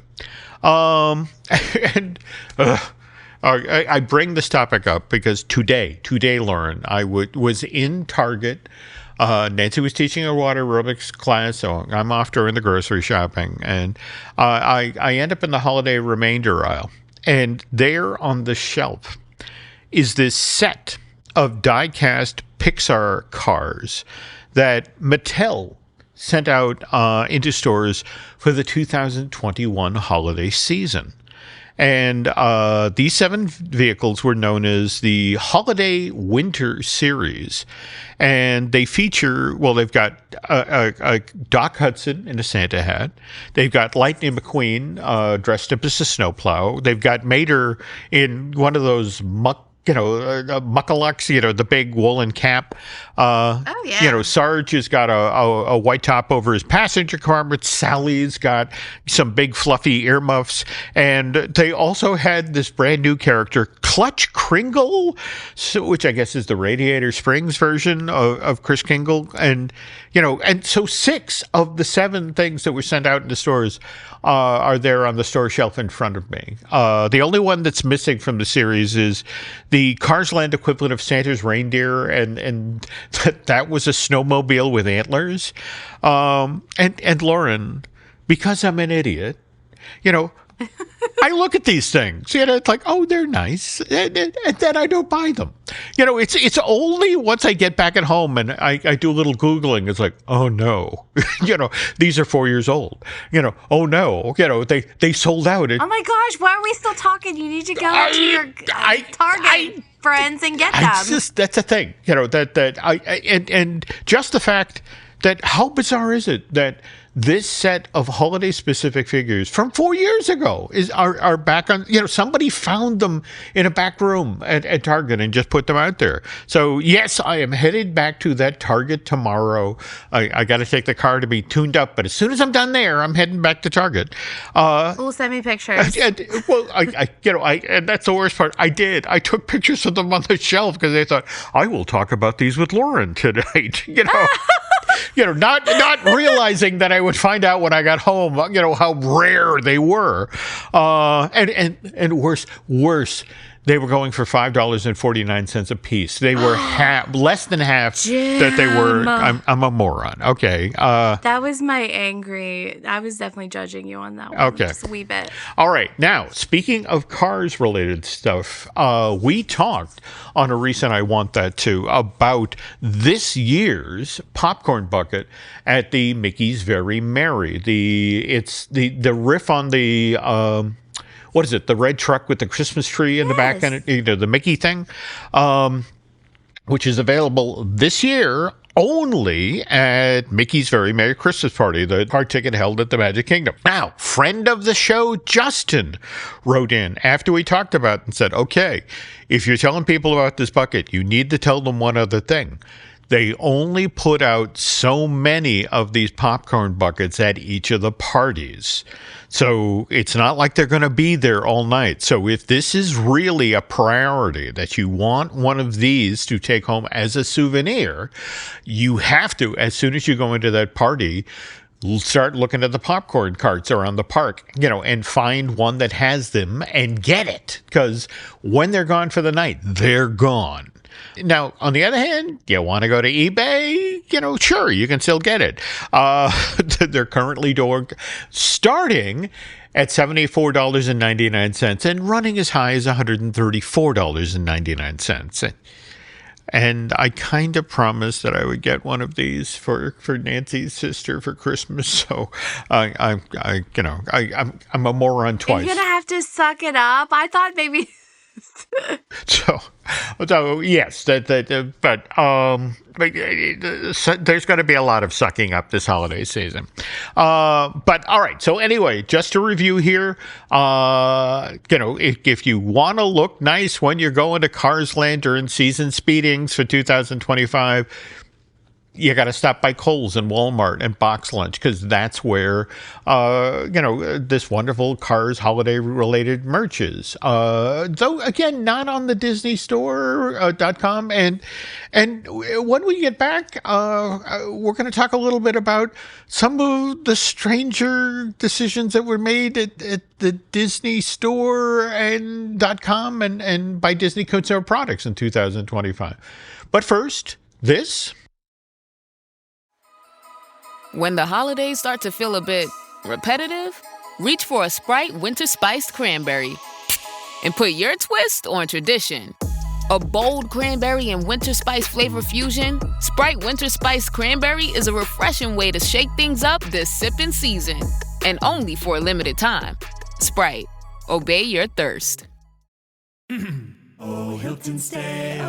[SPEAKER 2] I bring this topic up because today, Lauren, I was in Target. Nancy was teaching a water aerobics class, so I'm off during the grocery shopping, and I end up in the holiday remainder aisle, and there on the shelf is this set of die-cast Pixar cars that Mattel sent out into stores for the 2021 holiday season. And these 7 vehicles were known as the Holiday Winter Series. And they feature, they've got a Doc Hudson in a Santa hat. They've got Lightning McQueen dressed up as a snowplow. They've got Mater in one of those muckalux, the big woolen cap. Sarge has got a white top over his passenger compartment. Sally's got some big fluffy earmuffs. And they also had this brand new character, Clutch Kringle, which I guess is the Radiator Springs version of Kris Kringle. And so 6 of the 7 things that were sent out into stores are there on the store shelf in front of me. The only one that's missing from the series is the Cars Land equivalent of Santa's reindeer, and that was a snowmobile with antlers. And Lauren, because I'm an idiot, I look at these things, it's like, oh, they're nice, and then I don't buy them. It's only once I get back at home and I do a little Googling, it's like, oh no, these are 4 years old. Oh no, they sold out.
[SPEAKER 3] Oh my gosh, why are we still talking? You need to go to your Target friends and get them.
[SPEAKER 2] That's a thing, and just the fact that how bizarre is it that this set of holiday-specific figures from 4 years ago are back on. Somebody found them in a back room at Target and just put them out there. So yes, I am headed back to that Target tomorrow. I got to take the car to be tuned up, but as soon as I'm done there, I'm heading back to Target.
[SPEAKER 3] Send me pictures.
[SPEAKER 2] And that's the worst part. I did. I took pictures of them on the shelf because I thought I will talk about these with Lauren tonight. Not realizing that I would find out when I got home, how rare they were. And worse, they were going for $5.49 a piece. They were less than half that they were. I'm a moron. Okay.
[SPEAKER 3] That was my angry. I was definitely judging you on that one.
[SPEAKER 2] Okay.
[SPEAKER 3] Just a wee bit.
[SPEAKER 2] All right. Now, speaking of cars related stuff, we talked on a recent I Want That Too about this year's popcorn bucket at the Mickey's Very Merry. It's the riff on the what is it? The red truck with the Christmas tree in the back end, the Mickey thing, which is available this year only at Mickey's Very Merry Christmas Party, the hard ticket held at the Magic Kingdom. Now, friend of the show, Justin, wrote in after we talked about it and said, okay, if you're telling people about this bucket, you need to tell them one other thing. They only put out so many of these popcorn buckets at each of the parties. So it's not like they're going to be there all night. So if this is really a priority that you want one of these to take home as a souvenir, you have to, as soon as you go into that party, start looking at the popcorn carts around the park, and find one that has them and get it. Because when they're gone for the night, they're gone. Now, on the other hand, you want to go to eBay, sure, you can still get it. They're currently starting at $74.99 and running as high as $134.99. And I kind of promised that I would get one of these for Nancy's sister for Christmas. So I'm a moron twice.
[SPEAKER 3] You're gonna have to suck it up. I thought maybe
[SPEAKER 2] So yes, but there's going to be a lot of sucking up this holiday season. But all right. So anyway, just to review here, if you want to look nice when you're going to Cars Land during season speedings for 2025. You got to stop by Kohl's and Walmart and Box Lunch because that's where, this wonderful Cars holiday-related merch is. Though, again, not on the DisneyStore.com. And when we get back, we're going to talk a little bit about some of the stranger decisions that were made at the Disney Store and .com and by Disney Consumer Products in 2025. But first, this...
[SPEAKER 10] When the holidays start to feel a bit repetitive, reach for a Sprite Winter Spiced Cranberry and put your twist on tradition. A bold cranberry and winter spice flavor fusion, Sprite Winter Spiced Cranberry is a refreshing way to shake things up this sipping season. And only for a limited time. Sprite. Obey your thirst.
[SPEAKER 11] Oh, Hilton stay,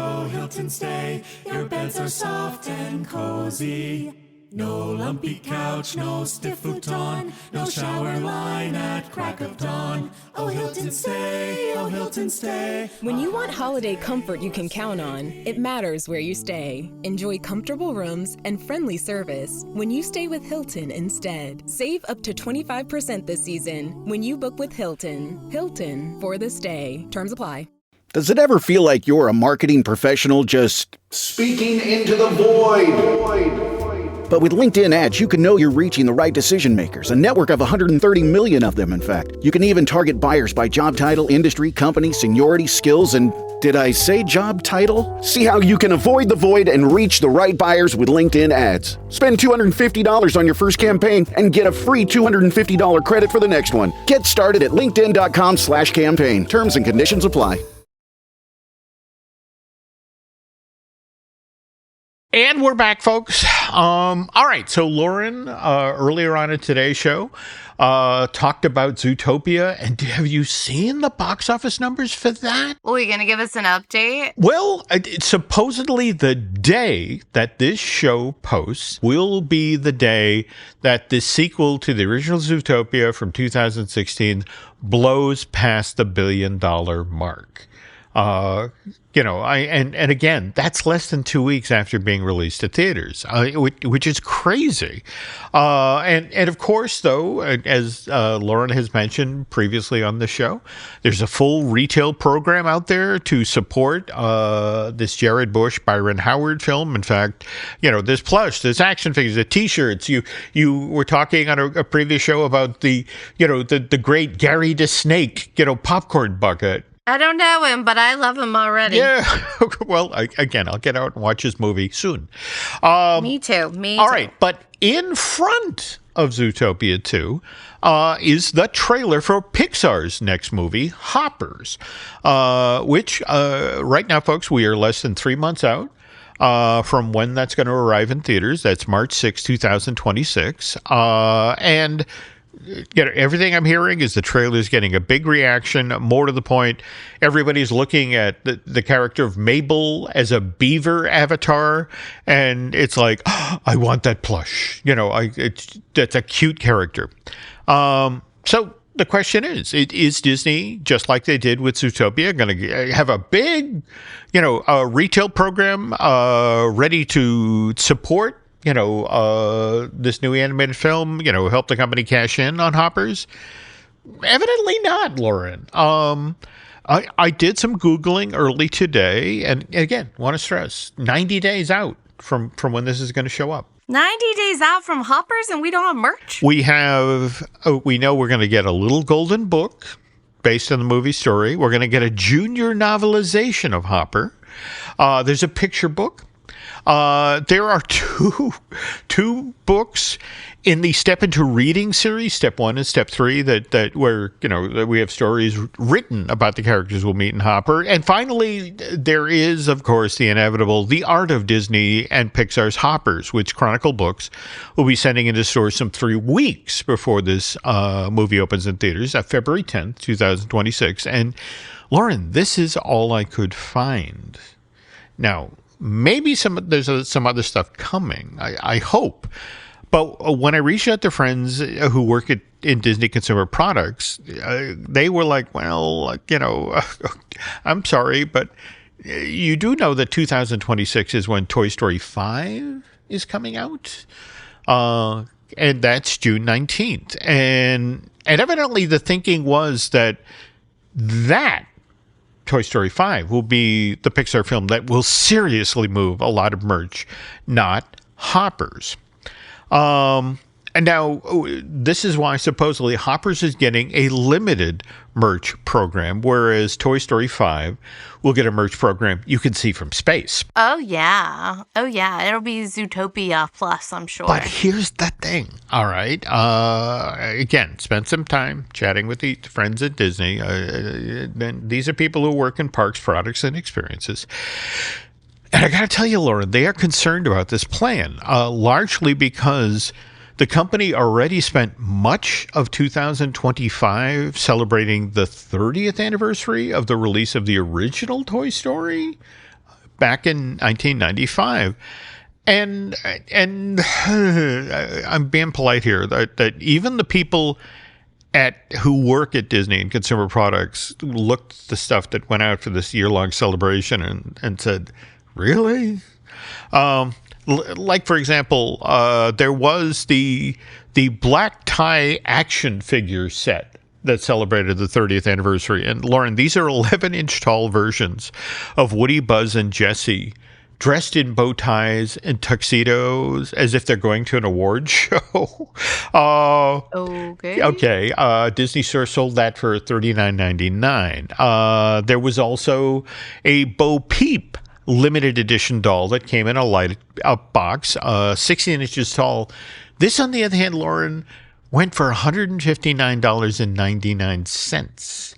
[SPEAKER 11] your beds are soft and cozy. No lumpy couch, no stiff futon, no shower line at crack of dawn. Oh, Hilton stay, oh, Hilton stay.
[SPEAKER 12] When you want holiday comfort you can count on, it matters where you stay. Enjoy comfortable rooms and friendly service when you stay with Hilton instead. Save up to 25% this season when you book with Hilton. Hilton for the stay. Terms apply.
[SPEAKER 13] Does it ever feel like you're a marketing professional just speaking into the void? But with LinkedIn ads, you can know you're reaching the right decision makers, a network of 130 million of them, in fact. You can even target buyers by job title, industry, company, seniority, skills, and did I say job title? See how you can avoid the void and reach the right buyers with LinkedIn ads. Spend $250 on your first campaign and get a free $250 credit for the next one. Get started at linkedin.com/campaign. Terms and conditions apply.
[SPEAKER 2] And we're back, folks. All right. So Lauren, earlier on in today's show, talked about Zootopia. And have you seen the box office numbers for that?
[SPEAKER 3] Well, are you going to give us an update?
[SPEAKER 2] Well, supposedly the day that this show posts will be the day that the sequel to the original Zootopia from 2016 blows past the $1 billion mark. And again, that's less than 2 weeks after being released to theaters, which is crazy. And of course, though, as Lauren has mentioned previously on the show, there's a full retail program out there to support this Jared Bush, Byron Howard film. In fact, there's plush, there's action figures, the T-shirts. You were talking on a previous show about the great Gary the Snake, popcorn bucket.
[SPEAKER 3] I don't know him, but I love him already.
[SPEAKER 2] Yeah. Well, I'll get out and watch his movie soon.
[SPEAKER 3] Me too.
[SPEAKER 2] All right. But in front of Zootopia 2 is the trailer for Pixar's next movie, Hoppers, which right now, folks, we are less than 3 months out from when that's going to arrive in theaters. That's March 6, 2026. And everything I'm hearing is the trailer is getting a big reaction. More to the point, everybody's looking at the character of Mabel as a beaver avatar, and it's like, oh, I want that plush. That's a cute character. So the question is Disney, just like they did with Zootopia, going to have a big, retail program ready to support this new animated film, help the company cash in on Hoppers? Evidently not, Lauren. I did some Googling early today, and again, want to stress, 90 days out from when this is going to show up.
[SPEAKER 3] 90 days out from Hoppers and we don't have merch?
[SPEAKER 2] We know we're going to get a little golden book based on the movie story. We're going to get a junior novelization of Hopper. There's a picture book. There are two books in the Step Into Reading series, Step 1 and Step 3, that where, that we have stories written about the characters we'll meet in Hopper. And finally, there is, of course, the inevitable The Art of Disney and Pixar's Hoppers, which Chronicle Books will be sending into stores some 3 weeks before this movie opens in theaters at February 10th, 2026. And Lauren, this is all I could find. Now, maybe there's some other stuff coming, I hope. But when I reached out to friends who work in Disney Consumer Products, they were like, well, I'm sorry, but you do know that 2026 is when Toy Story 5 is coming out. And that's June 19th. And evidently the thinking was that Toy Story 5 will be the Pixar film that will seriously move a lot of merch, not Hoppers. And now this is why supposedly Hoppers is getting a limited merch program, whereas Toy Story 5 will get a merch program you can see from space.
[SPEAKER 3] Oh, yeah. It'll be Zootopia Plus, I'm sure.
[SPEAKER 2] But here's the thing. All right. Again, spend some time chatting with the friends at Disney. These are people who work in parks, products, and experiences. And I got to tell you, Lauren, they are concerned about this plan, largely because the company already spent much of 2025 celebrating the 30th anniversary of the release of the original Toy Story back in 1995. And I'm being polite here, that even the people who work at Disney and Consumer Products looked at the stuff that went out for this year-long celebration and said, really? Like, for example, there was the black tie action figure set that celebrated the 30th anniversary. And Lauren, these are 11-inch tall versions of Woody, Buzz, and Jessie dressed in bow ties and tuxedos as if they're going to an award show. Okay. Disney Store sold that for $39.99. There was also a Bo Peep limited edition doll that came in a light up box, 16 inches tall. This, on the other hand, Lauren, went for $159.99.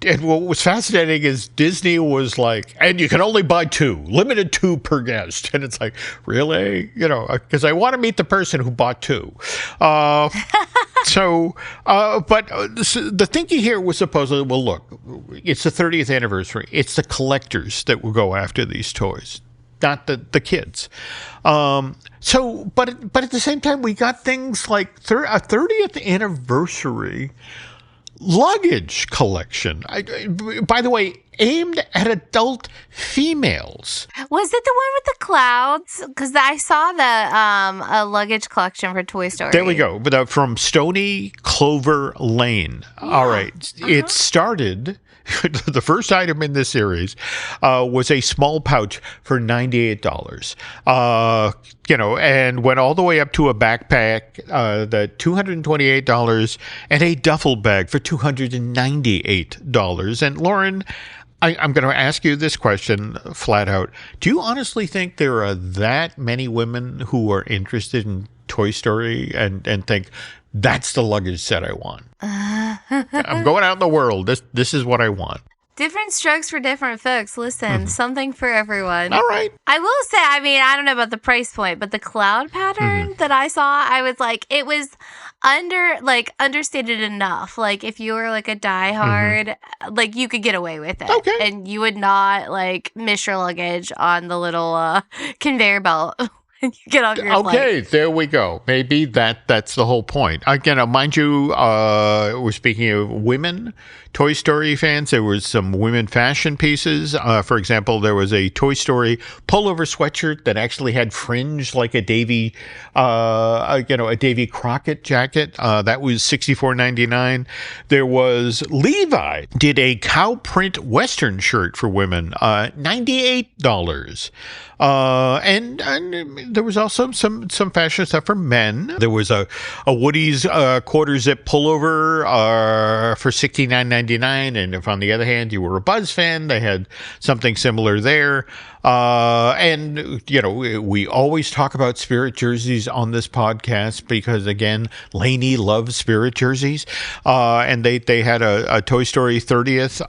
[SPEAKER 2] And what was fascinating is Disney was like, and you can only buy 2, limited 2 per guest. And it's like, really? Because I want to meet the person who bought 2. But the thinking here was supposedly, well, look, it's the 30th anniversary. It's the collectors that will go after these toys, not the kids. But at the same time, we got things like a 30th anniversary luggage collection. By the way, aimed at adult females.
[SPEAKER 3] Was it the one with the clouds? Because I saw a luggage collection for Toy Story.
[SPEAKER 2] There we go. But from Stony Clover Lane. Yeah. All right. Uh-huh. It started. The first item in this series was a small pouch for $98. And went all the way up to a backpack, the $228, and a duffel bag for $298. And Lauren, I'm going to ask you this question flat out. Do you honestly think there are that many women who are interested in Toy Story and think, that's the luggage set I want? I'm going out in the world. This is what I want.
[SPEAKER 3] Different strokes for different folks. Listen, something for everyone.
[SPEAKER 2] All right.
[SPEAKER 3] I will say, I don't know about the price point, but the cloud pattern that I saw, I was like, it was understated enough. Like, if you were like a diehard, like, you could get away with it.
[SPEAKER 2] Okay.
[SPEAKER 3] And you would not like miss your luggage on the little conveyor belt. You get off your
[SPEAKER 2] flight. There we go. Maybe that's the whole point. Again, mind you, we're speaking of women Toy Story fans. There was some women fashion pieces. For example, there was a Toy Story pullover sweatshirt that actually had fringe like a Davy Crockett jacket. That was $64.99. There was Levi did a cow print Western shirt for women, $98. And there was also some fashion stuff for men. There was a Woody's quarter zip pullover for $69.99, and if on the other hand you were a Buzz fan, they had something similar there. And we always talk about Spirit jerseys on this podcast because, again, Lainey loves Spirit jerseys, and they had a Toy Story 30th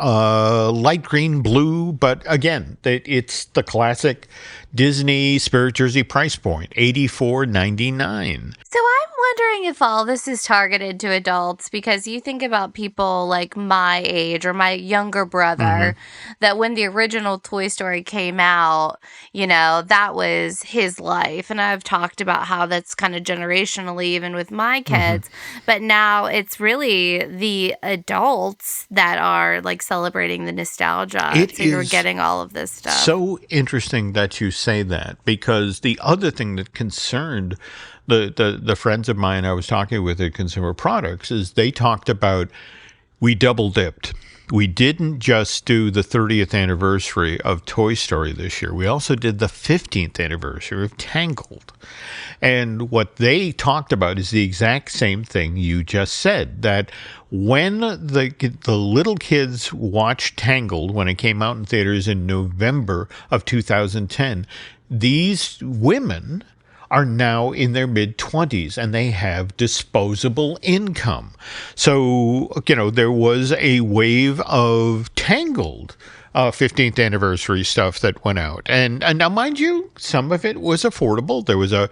[SPEAKER 2] light green blue, but again, it's the classic Disney Spirit jersey price point, $84.99.
[SPEAKER 3] So I'm wondering if all this is targeted to adults, because you think about people like my age or my younger brother, that when the original Toy Story came out, that was his life. And I've talked about how that's kind of generationally, even with my kids. But now it's really the adults that are like celebrating the nostalgia. So you're getting all of this stuff.
[SPEAKER 2] So interesting that you say that, because the other thing that concerned the friends of mine I was talking with at Consumer Products is they talked about, we double dipped. We didn't just do the 30th anniversary of Toy Story this year. We also did the 15th anniversary of Tangled. And what they talked about is the exact same thing you just said, that when the little kids watched Tangled when it came out in theaters in November of 2010, these women are now in their mid-20s and they have disposable income. So, there was a wave of Tangled 15th anniversary stuff that went out. And now, mind you, some of it was affordable. There was a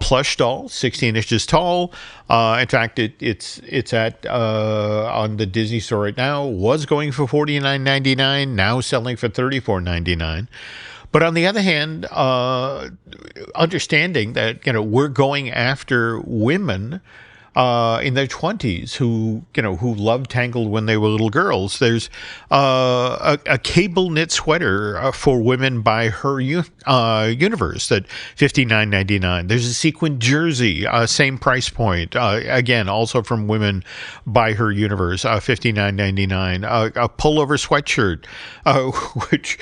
[SPEAKER 2] plush doll, 16 inches tall. In fact, it's at on the Disney Store right now, was going for $49.99, now selling for $34.99. But on the other hand, understanding that, we're going after women in their 20s who loved Tangled when they were little girls. There's a cable knit sweater for women by Her Universe at $59.99. There's a sequin jersey, same price point, again, also from women by Her Universe, $59.99. A pullover sweatshirt, which,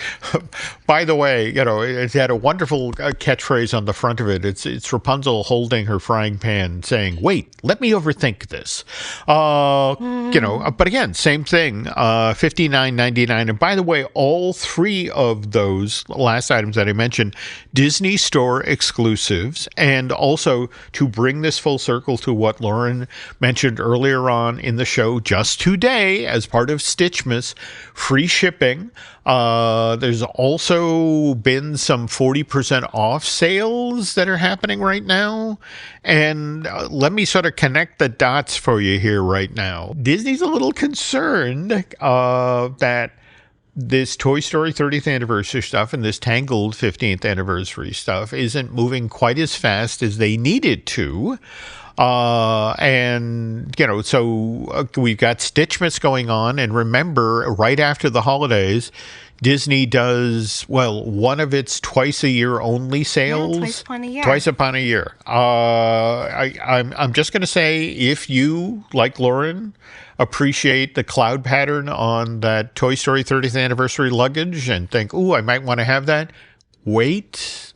[SPEAKER 2] by the way, it had a wonderful catchphrase on the front of it. It's Rapunzel holding her frying pan saying, "Wait, let me overthink this." But again, same thing, $59.99. And by the way, all three of those last items that I mentioned, Disney Store exclusives. And also, to bring this full circle to what Lauren mentioned earlier on in the show, just today, as part of Stitchmas, free shipping. There's also been some 40% off sales that are happening right now. And let me sort of connect the dots for you here right now. Disney's a little concerned that this Toy Story 30th anniversary stuff and this Tangled 15th anniversary stuff isn't moving quite as fast as they needed to. So we've got Stitchmas going on. And remember, right after the holidays, Disney does, one of its twice-a-year only sales.
[SPEAKER 3] Yeah, twice upon a year.
[SPEAKER 2] Twice upon a year. I'm just going to say, if you, like Lauren, appreciate the cloud pattern on that Toy Story 30th anniversary luggage and think, ooh, I might want to have that, wait.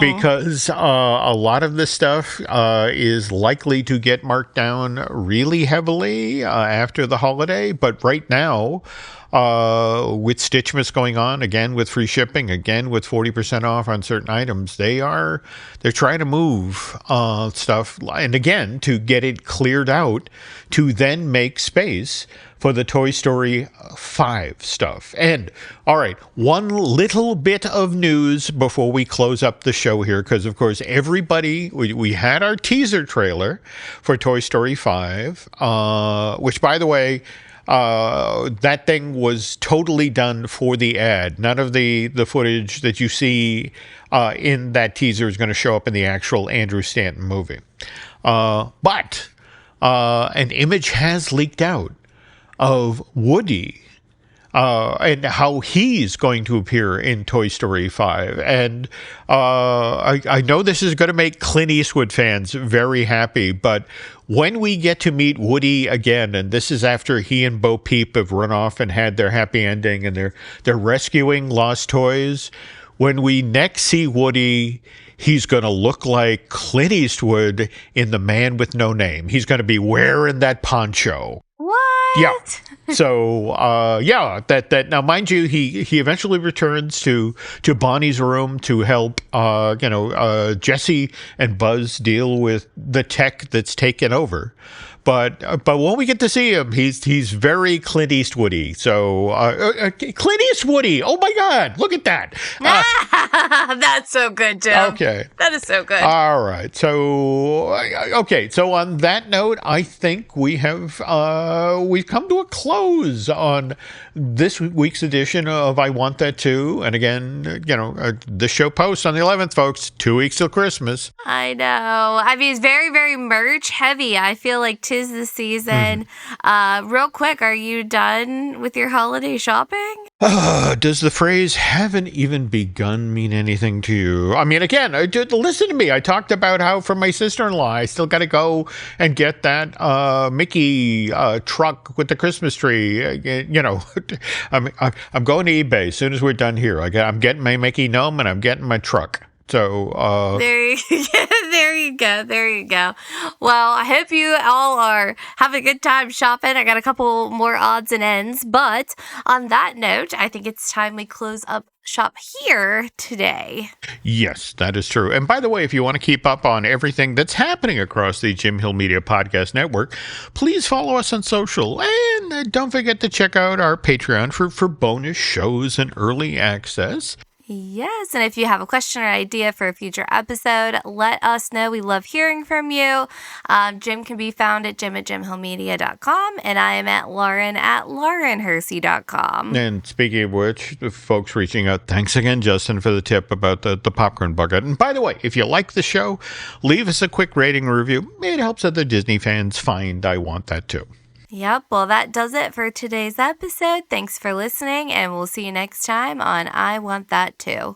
[SPEAKER 2] Because a lot of this stuff is likely to get marked down really heavily after the holiday. But right now, with Stitchmas going on, again with free shipping, again with 40% off on certain items, they're trying to move stuff, and again to get it cleared out to then make space for the Toy Story 5 stuff. And all right, one little bit of news before we close up the show here, because of course everybody, we had our teaser trailer for Toy Story 5, which, by the way, that thing was totally done for the ad. None of the footage that you see in that teaser is going to show up in the actual Andrew Stanton movie. But an image has leaked out of Woody and how he's going to appear in Toy Story 5. And I know this is going to make Clint Eastwood fans very happy, but when we get to meet Woody again, and this is after he and Bo Peep have run off and had their happy ending and they're rescuing lost toys, when we next see Woody, he's going to look like Clint Eastwood in The Man with No Name. He's going to be wearing that poncho.
[SPEAKER 3] What?
[SPEAKER 2] Yeah. So, that now, mind you, he eventually returns to Bonnie's room to help, Jesse and Buzz deal with the tech that's taken over. But when we get to see him, he's very Clint Eastwoody. So Clint Eastwoody, oh my God, look at that!
[SPEAKER 3] That's so good, Jim.
[SPEAKER 2] Okay,
[SPEAKER 3] that is so good.
[SPEAKER 2] All right, so So on that note, I think we've come to a close on this week's edition of I Want That Too. And again, the show posts on the 11th, folks. 2 weeks till Christmas.
[SPEAKER 3] I know. I mean, it's very, very merch heavy. I feel like 'tis the season. Real quick, are you done with your holiday shopping?
[SPEAKER 2] Does the phrase "haven't even begun" mean anything to you? I mean, again, listen to me. I talked about how for my sister-in-law, I still got to go and get that Mickey truck with the Christmas tree. I'm going to eBay as soon as we're done here. I'm getting my Mickey gnome and I'm getting my truck. So
[SPEAKER 3] there you go. Well, I hope you all are having a good time shopping. I got a couple more odds and ends, but on that note, I think it's time we close up shop here today.
[SPEAKER 2] Yes, that is true. And by the way, if you want to keep up on everything that's happening across the Jim Hill Media Podcast Network, please follow us on social. And don't forget to check out our Patreon for bonus shows and early access.
[SPEAKER 3] Yes, and if you have a question or idea for a future episode, let us know. We love hearing from you. Jim can be found at jim@jimhillmedia.com, and I am at laurenhersey.com.
[SPEAKER 2] And speaking of which, the folks reaching out, thanks again, Justin, for the tip about the popcorn bucket. And by the way, if you like the show, leave us a quick rating review. It helps other Disney fans find I Want That Too.
[SPEAKER 3] Yep, well, that does it for today's episode. Thanks for listening, and we'll see you next time on I Want That Too.